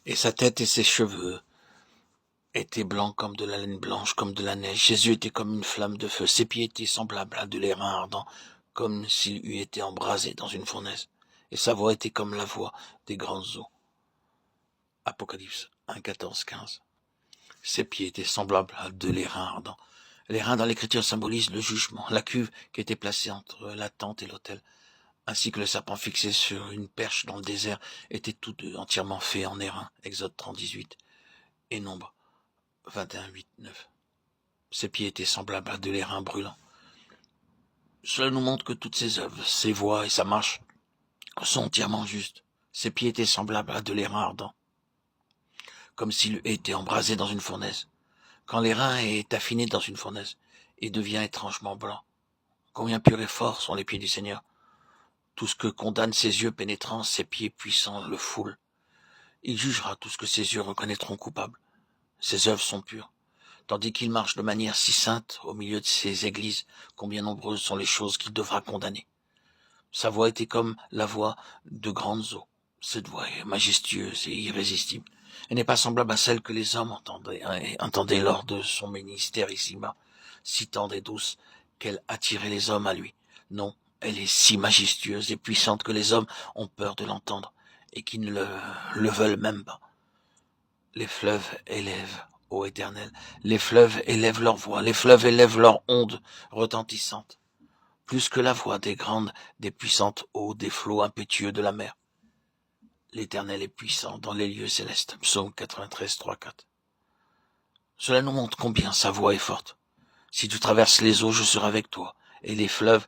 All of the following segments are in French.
Et sa tête et ses cheveux étaient blancs comme de la laine blanche, comme de la neige. Ses yeux étaient comme une flamme de feu. Ses pieds étaient semblables à de l'airain ardent, comme s'il eût été embrasé dans une fournaise. Et sa voix était comme la voix des grandes eaux. Apocalypse 1, 14, 15. Ses pieds étaient semblables à de l'airain ardent. L'airain dans l'écriture symbolise le jugement. La cuve qui était placée entre la tente et l'autel, ainsi que le serpent fixé sur une perche dans le désert, étaient tous deux entièrement faits en airain. Exode 30, 18 et Nombre 21, 8, 9. Ses pieds étaient semblables à de l'airain brûlant. Cela nous montre que toutes ses œuvres, ses voix et sa marche sont entièrement justes. Ses pieds étaient semblables à de l'airain ardent, comme s'il eût été embrasé dans une fournaise. Quand l'airain est affiné dans une fournaise, il devient étrangement blanc. Combien purs et forts sont les pieds du Seigneur. Tout ce que condamnent ses yeux pénétrants, ses pieds puissants le foulent. Il jugera tout ce que ses yeux reconnaîtront coupable. Ses œuvres sont pures. Tandis qu'il marche de manière si sainte au milieu de ses églises, combien nombreuses sont les choses qu'il devra condamner. Sa voix était comme la voix de grandes eaux. Cette voix est majestueuse et irrésistible. Elle n'est pas semblable à celle que les hommes entendaient lors de son ministère ici-bas, si tendre et douce qu'elle attirait les hommes à lui. Non, elle est si majestueuse et puissante que les hommes ont peur de l'entendre et qui ne le veulent même pas. Les fleuves élèvent, ô Éternel, les fleuves élèvent leur voix, les fleuves élèvent leur onde retentissante, plus que la voix des puissantes eaux, des flots impétueux de la mer. L'Éternel est puissant dans les lieux célestes. Psaume 93, 3, 4. Cela nous montre combien sa voix est forte. Si tu traverses les eaux, je serai avec toi, et les fleuves,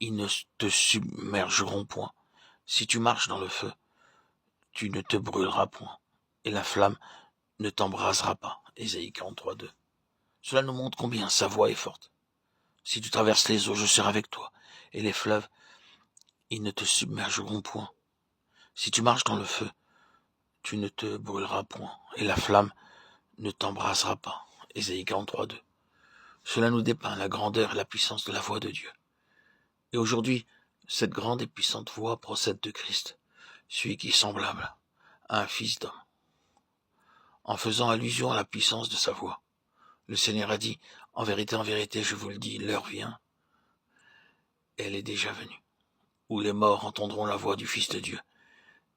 ils ne te submergeront point. Si tu marches dans le feu, tu ne te brûleras point, et la flamme ne t'embrasera pas. Ésaïe 43, 2. Cela nous montre combien sa voix est forte. Si tu traverses les eaux, je serai avec toi, et les fleuves, ils ne te submergeront point. Si tu marches dans le feu, tu ne te brûleras point, et la flamme ne t'embrasera pas. Ésaïe 43, 2. Cela nous dépeint la grandeur et la puissance de la voix de Dieu. Et aujourd'hui, cette grande et puissante voix procède de Christ, celui qui est semblable à un fils d'homme. En faisant allusion à la puissance de sa voix, le Seigneur a dit, en vérité, je vous le dis, l'heure vient, elle est déjà venue, où les morts entendront la voix du Fils de Dieu,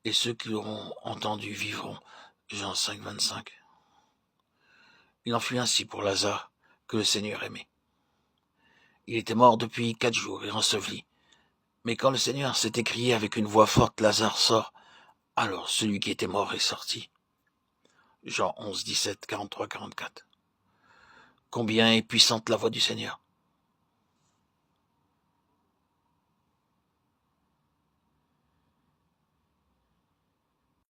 et ceux qui l'auront entendu vivront. Jean 5, 25. Il en fut ainsi pour Lazare, que le Seigneur aimait. Il était mort depuis 4 jours et enseveli. Mais quand le Seigneur s'est écrié avec une voix forte, Lazare sort, alors celui qui était mort est sorti. Jean 11, 17, 43, 44. Combien est puissante la voix du Seigneur.